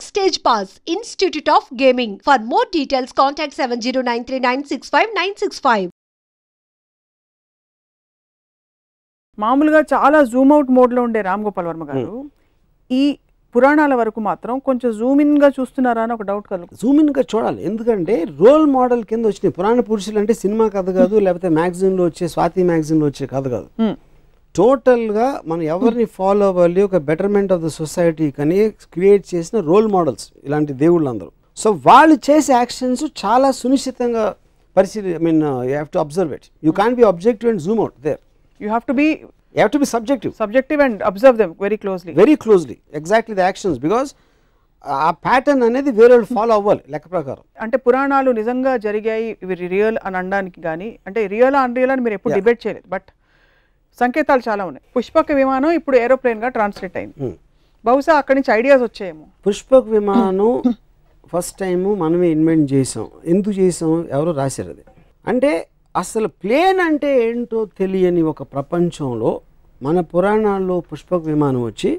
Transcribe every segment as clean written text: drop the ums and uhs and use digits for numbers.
Backstage Pass, Institute of Gaming. For more details, contact 7093965965. మామూలుగా చాలా Zoom out మోడ్లో ఉండే రామ్ గోపాల్ వర్మ గారు ఈ పురాణాల వరకు మాత్రం కొంచెం జూమ్ ఇన్గా చూస్తున్నారా అని ఒక డౌట్ కలుగు. జూమ్ ఇన్గా చూడాలి, ఎందుకంటే రోల్ మోడల్ కింద వచ్చినాయి. పురాణ పురుషులు అంటే సినిమా కథ కాదు, లేకపోతే మ్యాగజైన్లో వచ్చే స్వాతి మ్యాగజైన్లో వచ్చే కథ కాదు. టోటల్గా మనం ఎవరిని ఫాలో అవ్వాలి, ఒక బెటర్మెంట్ ఆఫ్ ద సొసైటీ కానీ క్రియేట్ చేసిన రోల్ మోడల్స్ ఇలాంటి దేవుళ్ళు అందరూ. సో వాళ్ళు చేసే యాక్షన్స్ చాలా సునిశ్చితంగా పరిశీలి, I mean you have to observe it. You can't be objective and zoom out there. You have to be subjective and observe them very closely exactly the actions, because ఆ pattern అనేది వేరే వాళ్ళు follow అవ్వాలి లెక్క ప్రకారం. అంటే పురాణాలు నిజంగా జరిగాయి ఇవి రియల్ అని అనడానికి కానీ, అంటే రియల్ అన్రియల్ అని మీరు ఎప్పుడు డిబేట్ చేయలేదు, బట్ సంకేతాలు చాలా ఉన్నాయి. పుష్పక విమానం ఇప్పుడు ఏరోప్లేన్గా ట్రాన్స్లేట్ అయింది. బహుశా అక్కడి నుంచి ఐడియాస్ వచ్చాయేమో. పుష్పక విమానం ఫస్ట్ టైము మనమే ఇన్వెంట్ చేసాం. ఎందుకు చేసాం, ఎవరో రాశారు అది. అంటే అసలు ప్లేన్ అంటే ఏంటో తెలియని ఒక ప్రపంచంలో మన పురాణాల్లో పుష్పక విమానం వచ్చి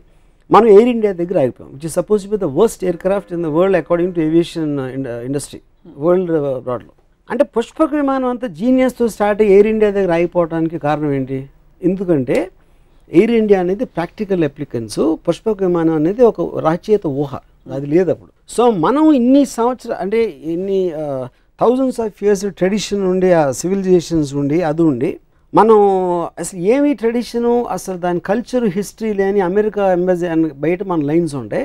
మనం ఎయిర్ ఇండియా దగ్గర ఆగిపోయాం, which is suppose to be the worst aircraft in the world according to aviation industry world బ్రాడ్లో. అంటే పుష్పక విమానం అంతా జీనియస్తో స్టార్ట్ అయ్యి ఎయిర్ ఇండియా దగ్గర ఆగిపోవడానికి కారణం ఏంటి? ఎందుకంటే ఎయిర్ ఇండియా అనేది ప్రాక్టికల్ అప్లికెన్స్, పుష్పక విమానం అనేది ఒక రచయిత ఊహ, అది లేదు అప్పుడు. సో మనం ఇన్ని సంవత్సరాలు, అంటే ఇన్ని థౌజండ్స్ ఆఫ్ ఇయర్స్ ట్రెడిషన్ ఉండి, ఆ సివిలైజేషన్స్ ఉండి, అది ఉండి మనం అసలు ఏమి ట్రెడిషను, అసలు దాని కల్చర్ హిస్టరీ లేని అమెరికా ఎంబసీ బయట మన లైన్స్ ఉంటాయి,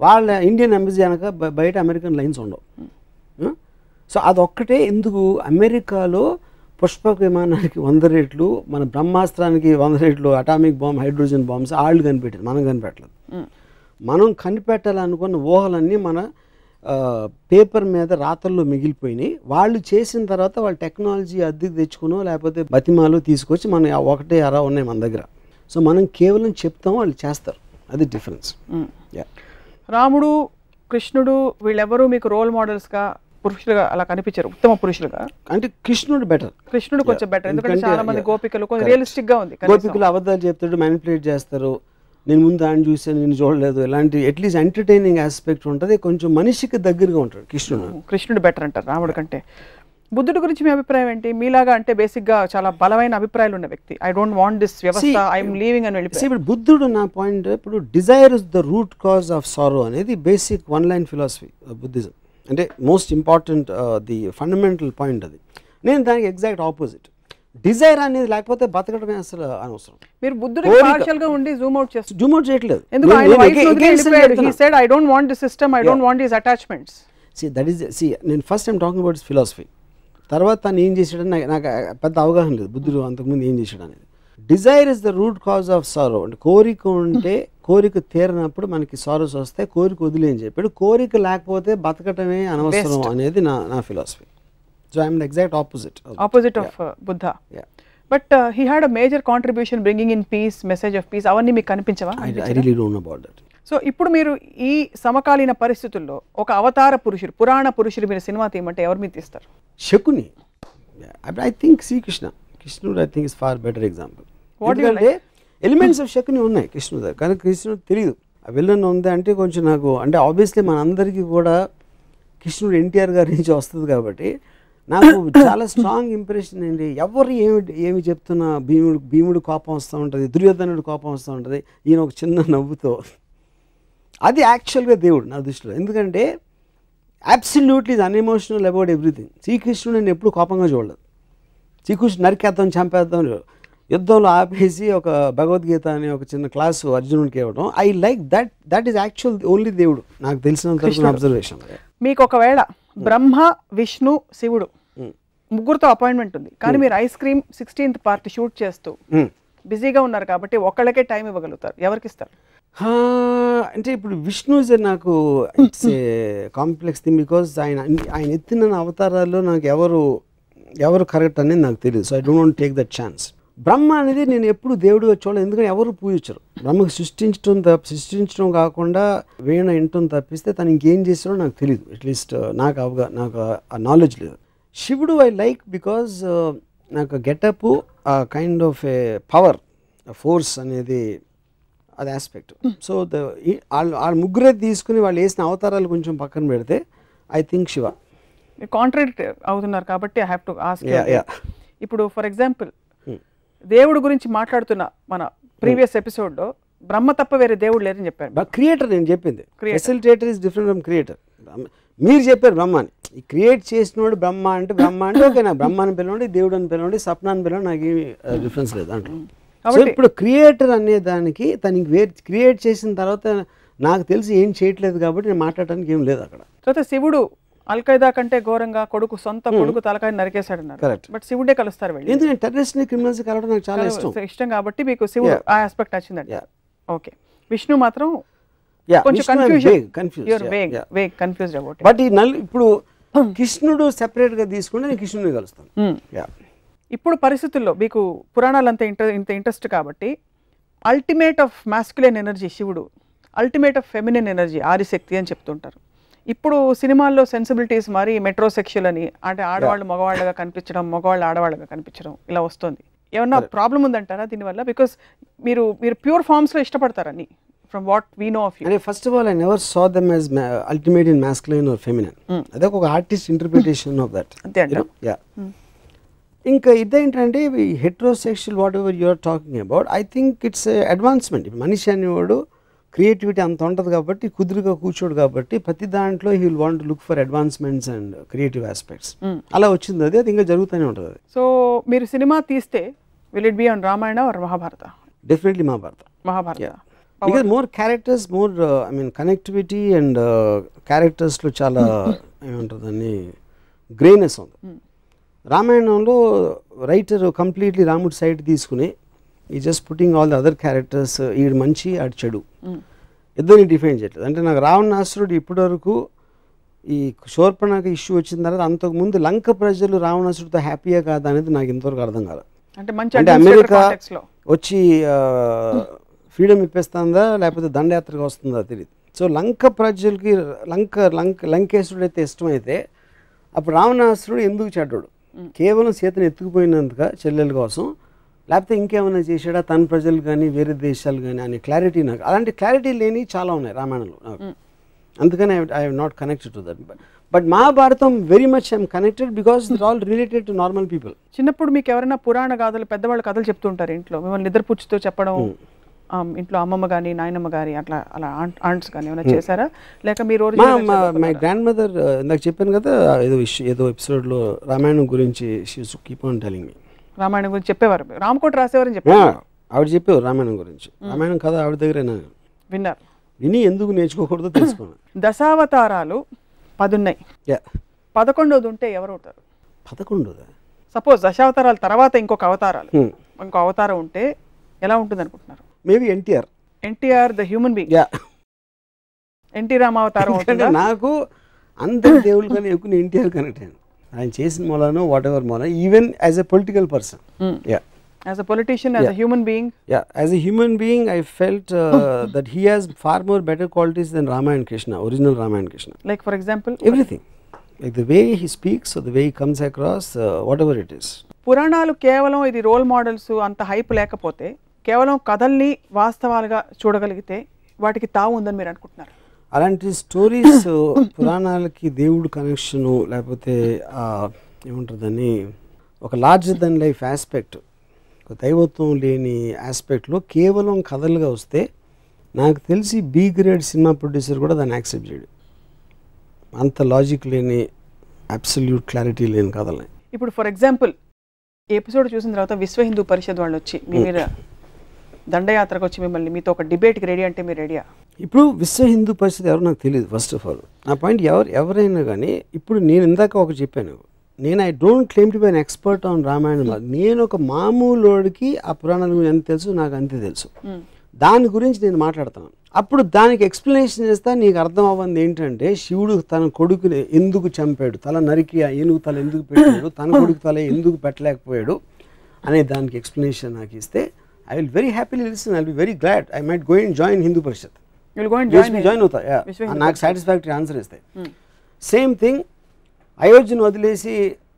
వాళ్ళ ఇండియన్ ఎంబసీ అనక బయట అమెరికన్ లైన్స్ ఉండవు. సో అదొక్కటే ఎందుకు అమెరికాలో పుష్పక విమానానికి 100 రెట్లు, మన బ్రహ్మాస్త్రానికి 100 రెట్లు అటామిక్ బాంబ్, హైడ్రోజన్ బాంబ్స్ వాళ్ళు కనిపెట్టారు, మనం కనిపెట్టలేదు. మనం కనిపెట్టాలనుకున్న ఊహలన్నీ మన పేపర్ మీద రాతల్లో మిగిలిపోయినాయి. వాళ్ళు చేసిన తర్వాత వాళ్ళ టెక్నాలజీ అద్దెకి తెచ్చుకునో లేకపోతే బతిమాలు తీసుకొచ్చి మన ఒకటే అరా ఉన్నాయి మన దగ్గర. సో మనం కేవలం చెప్తాం, వాళ్ళు చేస్తారు, అది డిఫరెన్స్. రాముడు, కృష్ణుడు వీళ్ళెవరూ మీకు రోల్ మోడల్స్గా పురుషులుగా అలా కనిపించారు, ఉత్తమ పురుషులుగా. అంటే కృష్ణుడు బెటర్, కృష్ణుడు కొంచెం బెటర్, ఎందుకంటే చాలా మంది గోపికలు కొంచెం రియలిస్టిక్గా ఉంది. గోపికలు అబద్ధాలు చెప్తాడు, మ్యానిపులేట్ చేస్తారు, నేను ముందు ఆయన చూసాను నేను చూడలేదు, ఇలాంటి అట్లీస్ట్ ఎంటర్టైనింగ్ ఆస్పెక్ట్ ఉంటుంది, కొంచెం మనిషికి దగ్గరగా ఉంటాడు కృష్ణుడు బెటర్ అంటారు రాముడి కంటే. బుద్ధుడి గురించి మీ అభిప్రాయం ఏంటి? మీలాగా అంటే బేసిక్గా చాలా బలమైన అభిప్రాయాలు ఉన్న వ్యక్తి, ఐ డోంట్ వాంట్ దిస్ వ్యవస్థ, ఐఎమ్ లీవింగ్ అని వెళ్ళిపోయి. ఇప్పుడు బుద్ధుడు, నా పాయింట్ ఇప్పుడు desire is the root cause of sorrow అనేది basic one line philosophy Buddhism, అంటే most important the fundamental point అది. నేను దానికి ఎగ్జాక్ట్ ఆపోజిట్. డిజైర్ అనేది లేకపోతే బతకడమే అసలు అనవసరం. మీరు బుద్ధుడు పార్షియల్గా ఉండి జూమ్ అవుట్ చేస్తారు, జూమ్ అవుట్ చేయట్లేదు. ఎందుకు ఆయన వైఫ్ వెళ్ళిపోయాడు, he said I don't want this system, I don't want this attachments. నేను first time talking about philosophy. తర్వాత తను ఏం చేశాడని నాకు పెద్ద అవగాహన లేదు బుద్ధుడు అంతకుముందు ఏం చేశాడు అనేది. Dzire is the root cause of సారో, అంటే కోరిక ఉంటే కోరిక తీరనప్పుడు మనకి సారోస్ వస్తాయి, కోరిక వదిలే అని చెప్పాడు. కోరిక లేకపోతే బతకటమే అనవసరం అనేది నా philosophy. So I am the exact opposite of Buddha. Yeah. But he had a major contribution bringing in peace, message of peace. అవర్ని మీకు కనిపించవా? I really don't know about that. So ఇప్పుడు మీరు ఈ సమకాలీన పరిస్థితుల్లో ఒక అవతార పురుషుడు, పురాణ పురుషుడు మీరు సినిమా తీయమంటే ఎవరు మీరు తీస్తారు? శకుని. I think కృష్ణుడు I think is far better example. ఎందుకంటే ఎలిమెంట్స్ ఆఫ్ శకుని ఉన్నాయి కృష్ణుడు దగ్గర, కానీ కృష్ణుడు తెలియదు ఆ విలన్ ఉంది అంటే కొంచెం నాకు, అంటే ఆబ్వియస్లీ మనందరికీ కూడా కృష్ణుడు ఎన్టీఆర్ గారి నుంచి వస్తుంది కాబట్టి నాకు చాలా స్ట్రాంగ్ ఇంప్రెషన్ ఏంటి, ఎవరు ఏమి చెప్తున్నా భీముడు కోపం వస్తూ ఉంటుంది, దుర్యోధనుడు కోపం వస్తూ ఉంటుంది, ఈయన ఒక చిన్న నవ్వుతో, అది యాక్చువల్గా దేవుడు నా దృష్టిలో. ఎందుకంటే అబ్సల్యూట్లీ ఈజ్ అన్ఎమోషనల్ అబౌట్ ఎవ్రీథింగ్. శ్రీకృష్ణుడు నేను ఎప్పుడు కోపంగా చూడలేదు. శ్రీకృష్ణుడు నరికేద్దాం చంపేద్దాం, యుద్ధంలో ఆపేసి ఒక భగవద్గీత అనే ఒక చిన్న క్లాసు అర్జునుడికి ఇవ్వడం, I like that is actual only దేవుడు నాకు తెలిసినంత అబ్జర్వేషన్. మీకు ఒకవేళ బ్రహ్మ, విష్ణు, శివుడు ముగ్గురుతో అపాయింట్మెంట్ ఉంది, కానీ మీరు ice cream 16th part shoot చేస్తూ బిజీగా ఉన్నారు కాబట్టి ఒక్కళ్ళకే టైం ఇవ్వగలుగుతారు, ఎవరికి ఇస్తారు? అంటే ఇప్పుడు విష్ణు ఇస్ నాకు it's a complex thing, because ఆయన ఎత్తిన అవతారాల్లో నాకు ఎవరు కరెక్ట్ అనేది నాకు తెలియదు. So I don't want take that chance. Brahma అనేది నేను ఎప్పుడు దేవుడిగా చూడలేదు, ఎందుకంటే ఎవరు పూజించరు. బ్రహ్మకు సృష్టించడం కాకుండా వీణ వినటం తప్పిస్తే తను ఇంకేం చేస్తాడో నాకు తెలియదు, అట్లీస్ట్ నాకు ఆ నాలెడ్జ్ లేదు. శివుడు ఐ లైక్ బికాజ్ నాకు getup kind of A power, force అనేది అది ఆస్పెక్ట్. సో వాళ్ళ ముగ్గురే తీసుకుని వాళ్ళు వేసిన అవతారాలు కొంచెం పక్కన పెడితే ఐ థింక్ శివ. కాంట్రాడిక్ట్ అవుతున్నారు కాబట్టి ఐ హ్యావ్ టు ఆస్క్. ఇప్పుడు ఫర్ ఎగ్జాంపుల్ దేవుడు గురించి మాట్లాడుతున్న మన ప్రీవియస్ ఎపిసోడ్లో బ్రహ్మ తప్ప వేరే దేవుడు లేరని చెప్పారు. క్రియేటర్ నేను చెప్పింది, facilitator is different from creator. మీరు చెప్పారు బ్రహ్మాని, క్రియేట్ చేసినోడు బ్రహ్మ అంటే ఓకే, నాకు బ్రహ్మ అని పిలవండి, దేవుడు అని పిలవండి, సప్న అని పిలవండి, నాకు ఏమి డిఫరెన్స్ లేదు దాంట్లో. సో ఇప్పుడు క్రియేటర్ అనే దానికి తనకి క్రియేట్ చేసిన తర్వాత నాకు తెలిసి ఏం చేయట్లేదు కాబట్టి నేను మాట్లాడడానికి ఏం లేదు అక్కడ. తర్వాత శివుడు అల్ఖైదా కంటే ఘోరంగా సొంత కొడుకు తలకాయ నరికేశాడు అన్నారు. బట్ శివుడే కలుస్తారు వెళ్ళి, ఎందుకంటే టెర్రరిస్ట్ ని క్రిమినల్స్ కలవడం నాకు చాలా ఇష్టం కాబట్టి మీకు శివుడు ఆ ఆస్పెక్ట్ నచ్చిందండి. ఓకే, విష్ణు మాత్రం కొంచెం కన్ఫ్యూజ్డ్ అబౌట్. బట్ ఈ ఇప్పుడు కృష్ణుడు సెపరేట్ గా తీసుకుంటే నేను కృష్ణుడిని కలుస్తాను. ఇప్పుడు పరిస్థితుల్లో మీకు పురాణాలు అంత ఇంట్రెస్ట్ కాబట్టి అల్టిమేట్ ఆఫ్ మాస్కులైన్ ఎనర్జీ శివుడు, ultimate of feminine energy Adishakti అని చెప్తుంటారు. ఇప్పుడు సినిమాల్లో సెన్సిబిలిటీస్ మరి మెట్రోసెక్షువల్ అని, అంటే ఆడవాళ్ళు మగవాళ్ళగా కనిపించడం, మగవాళ్ళు ఆడవాళ్ళగా కనిపించడం ఇలా వస్తుంది. ఏమన్నా ప్రాబ్లం ఉందంటారా దీనివల్ల? బికాస్ మీరు ప్యూర్ ఫార్మ్స్ లో ఇష్టపడతారని from what we know of you. And first of all, I never saw them as ultimate in masculine or feminine. That's an artist interpretation of that. ఇంకా ఇదేంటంటే heterosexual whatever you're talking about, I think it's advancement. మనిషి అనేవాడు creativity అంత ఉంటుంది కాబట్టి కుదురుగా కూర్చోడు కాబట్టి ప్రతి దాంట్లో he will want to look for advancements and creative aspects. అలా వచ్చింది అది ఇంకా జరుగుతూనే ఉంటుంది అది. సో మీరు సినిమా తీస్తే will it be on Ramayana or Mahabharata? Definitely Mahabharata. Because more characters, more I mean connectivity and క్యారెక్టర్స్లో చాలా ఏమంటుంది అని గ్రేనెస్ ఉంది. రామాయణంలో రైటర్ కంప్లీట్లీ రాముడి సైడ్ తీసుకుని ఈ just putting all the other characters, ఈడు మంచి ఆడు చెడు ఇద్దరిని డిఫైన్ చేయట్లేదు. అంటే నాకు రావణాసురుడు ఇప్పటి వరకు ఈ శూర్పణఖ ఇష్యూ వచ్చిన తర్వాత అంతకుముందు లంక ప్రజలు రావణాసురుడితో హ్యాపీయా కాదా అనేది నాకు ఇంతవరకు అర్థం కాదు. అంటే అమెరికా వచ్చి ఫ్రీడమ్ ఇప్పేస్తుందా లేకపోతే దండయాత్రగా వస్తుందా తెలియదు. సో లంక ప్రజలకి లంకేశ్వరుడు అయితే ఇష్టమైతే అప్పుడు రావణాసురుడు ఎందుకు చెడ్డాడు? కేవలం సీతను ఎత్తుకుపోయినందుక చెల్లెల కోసం, లేకపోతే ఇంకేమైనా చేశాడా తన ప్రజలు కానీ వేరే దేశాలు కానీ అనే క్లారిటీ నాకు, అలాంటి క్లారిటీ లేని చాలా ఉన్నాయి రామాయణంలో నాకు. అందుకని I have not connected to that. But Mahabharatam very much I'm connected because it all related to normal people. చిన్నప్పుడు మీకు ఎవరైనా పురాణ గాథలు పెద్దవాళ్ళు కథలు చెప్తుంటారు ఇంట్లో, మిమ్మల్ని నిద్రపుచ్చుతో చెప్పడం, ఇంట్లో అమ్మమ్మ కానీ నాయనమ్మ కానీ అలా ఆంట్స్ కానీ ఏమైనా చేశారా? లేక మీరు మై గ్రాండ్ మదర్ నాకు చెప్పాను కదా ఏదో ఎపిసోడ్లో రామాయణం గురించి keep on telling me. Ramayanam గురించి చెప్పేవారు, రామకోట రాసేవారని చెప్పారు. ఆవిడ చెప్పేవారు రామాయణం గురించి. రామాయణం కథ ఆవిడ దగ్గర విన్నారు, విని ఎందుకు నేర్చుకోకూడదో తెలుసుకున్నాను. దశావతారాలు 10 ఉన్నాయి, 11వది ఉంటే ఎవరు అవుతారు? 11వదా? సపోజ్ దశావతారాల తర్వాత ఇంకో అవతారం ఉంటే ఎలా ఉంటుంది అనుకుంటున్నారు? Maybe NTR the human being. NT రామావతారం. నాకు అందరి దేవుళ్ళు కానీ ఎక్కువ ఎన్టీఆర్ కనెక్ట్ అయ్యాను. ఆయన చేసిన మూలానో వాట్ ఎవర్ మూల, even as a political person, as a politician, as a human being. As a human being I felt that he has far more better qualities than Rama and Krishna, original Rama and Krishna. Like for example? Everything. Like the way he speaks or the way he comes across, whatever it is. పురాణాలు కేవలం ఇది role models అంత hype లేకపోతే, కేవలం కథల్ని వాస్తవాలుగా చూడగలిగితే వాటికి తావు ఉందని మీరు అనుకుంటున్నారు? అలాంటి స్టోరీస్ పురాణాలకి దేవుడు కనెక్షను లేకపోతే ఏముంటుందని ఒక లార్జర్ దెన్ లైఫ్ ఆస్పెక్ట్, ఒక దైవత్వం లేని ఆస్పెక్ట్లో కేవలం కథలుగా వస్తే నాకు తెలిసి బి గ్రేడ్ సినిమా ప్రొడ్యూసర్ కూడా దాన్ని యాక్సెప్ట్ చేయడు. అంత లాజిక్ లేని అబ్సల్యూట్ క్లారిటీ లేని కథలని. ఇప్పుడు ఫర్ ఎగ్జాంపుల్ ఎపిసోడ్ చూసిన తర్వాత విశ్వ హిందూ పరిషత్ వాళ్ళు వచ్చి మీ మీద దండయాత్రకు వచ్చి మిమ్మల్ని మీతో ఒక డిబేట్కి రెడీ అంటే మీరు రెడీయా? ఇప్పుడు విశ్వ హిందూ పరిషత్ ఎవరు నాకు తెలియదు. ఫస్ట్ ఆఫ్ ఆల్ నా పాయింట్ ఎవరైనా కానీ, ఇప్పుడు నేను ఇందాక ఒకటి చెప్పాను, నేను I don't claim to be an expert on Ramayanam. నేను ఒక మామూలుడికి ఆ పురాణాల గురించి ఎంత తెలుసు నాకు అంతే తెలుసు. దాని గురించి నేను మాట్లాడతాను. అప్పుడు దానికి ఎక్స్ప్లెనేషన్ చేస్తా. నీకు అర్థం అవ్వంది ఏంటంటే శివుడు తన కొడుకుని ఎందుకు చంపాడు, తల నరికి ఏనుగు తల ఎందుకు పెట్టాడు, తన కొడుకు తల ఎందుకు పెట్టలేకపోయాడు అనే దానికి ఎక్స్ప్లెనేషన్ నాకు ఇస్తే I will very happily listen. I will be very glad. I might go and join Hindu Parishad. Join అవుతా, నాకు సాటిస్ఫాక్టరీ ఆన్సర్ ఇస్తాయి. సేమ్ థింగ్, అయోధ్యను వదిలేసి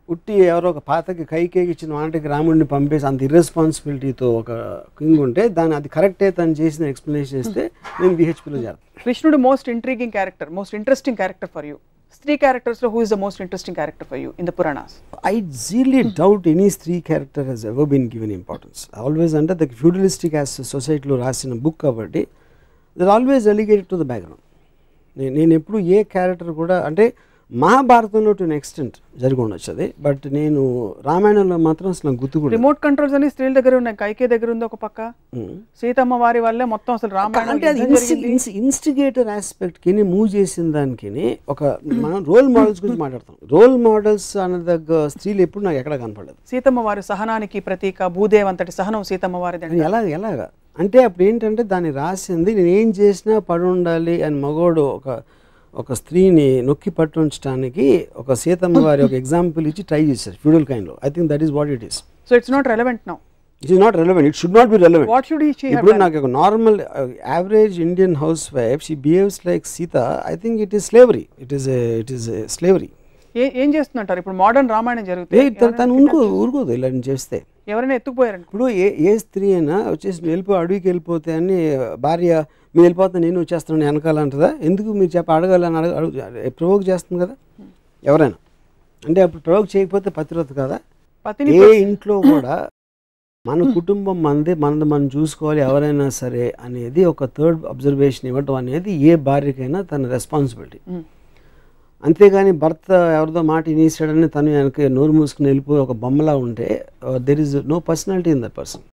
ఉట్టి ఎవరో ఒక పాతకి కైకేకి ఇచ్చిన వాటికి రాముడిని పంపేసి అంత ఇర్రెస్పాన్సిబిలిటీతో ఒక కింగ్ ఉంటే దాన్ని అది కరెక్టే తను చేసిన ఎక్స్ప్లెనేషన్ చేస్తే నేను విహెచ్పిలో చేస్తాను. కృష్ణుడు most intriguing character, most interesting character for you. Three characters, who is the most interesting character for you in the Puranas? I really doubt any three character has ever been given importance. Always under the feudalistic as society lo rasina book kabatti they are always relegated to the background. నేను ఎప్పుడు ఏ character కూడా అంటే మహాభారతంలో to an extent జరిగి ఉండొచ్చు అది, but నేను రామాయణంలో మాత్రం అసలు నాకు గుర్తు కూడా. రిమోట్ కంట్రోల్స్ అని స్త్రీల దగ్గర ఉన్నాయి, కైకే దగ్గర ఉంది ఒక పక్క, సీతమ్మ వారి వల్లే మొత్తం అసలు రామాయణం అంటే అది ఇన్స్టిగేటర్ ఆస్పెక్ట్ కి మూవ్ చేసిన దానికి ఒక మనం రోల్ మోడల్స్ గురించి మాట్లాడతాం. రోల్ మోడల్స్ అనే దగ్గర స్త్రీలు ఎప్పుడు నాకు ఎక్కడ కనపడలేదు. సీతమ్మ వారి సహనానికి ప్రతీక, భూదేవ్ అంతటి సహనం సీతమ్మ వారిది. ఎలాగా అంటే అప్పుడు ఏంటంటే దాన్ని రాసింది నేను ఏం చేసినా పడి ఉండాలి అని మగోడు ఒక స్త్రీని నొక్కి పట్టుంచడానికి ఒక సీతమ్మ వారి ఒక ఎగ్జాంపుల్ ఇచ్చి ట్రై చేశారు ఫ్యూడల్ కైండ్ లో. I think that is what it is. So it's not relevant now. It is not relevant. It should not be relevant. What should she have ఇప్పుడు నాకు ఒక normal average Indian house wife she behaves like Sita. I think it is slavery. It is slavery. ఏం చేస్తుంటారు ఇప్పుడు modern Ramayanam జరుగుతుంది, తను ఊరుకోదు ఇలా చేస్తే. ఎవరైనా ఎత్తుకుపోయారండి. ఇప్పుడు ఏ స్త్రీ అయినా వచ్చేసి అడవికి వెళ్ళిపోతే అని భార్య మీరు వెళ్ళిపోతే నేను వచ్చేస్తాను వెనకాలంటదా? ఎందుకు మీరు అడగాలని ప్రవోక్ చేస్తుంది కదా ఎవరైనా. అంటే అప్పుడు ప్రవోక్ చేయకపోతే పతివ్రత కదా. ఏ ఇంట్లో కూడా మన కుటుంబం మనది మనం చూసుకోవాలి ఎవరైనా సరే అనేది ఒక థర్డ్ అబ్జర్వేషన్ ఇవ్వటం అనేది ఏ భార్యకైనా తన రెస్పాన్సిబిలిటీ. అంతేగాని భర్త ఎవరిదో మాట వినేసాడని తను వెనక నోరు మూసుకుని వెళ్ళిపోయి ఒక బొమ్మలా ఉంటే there is no personality in that person.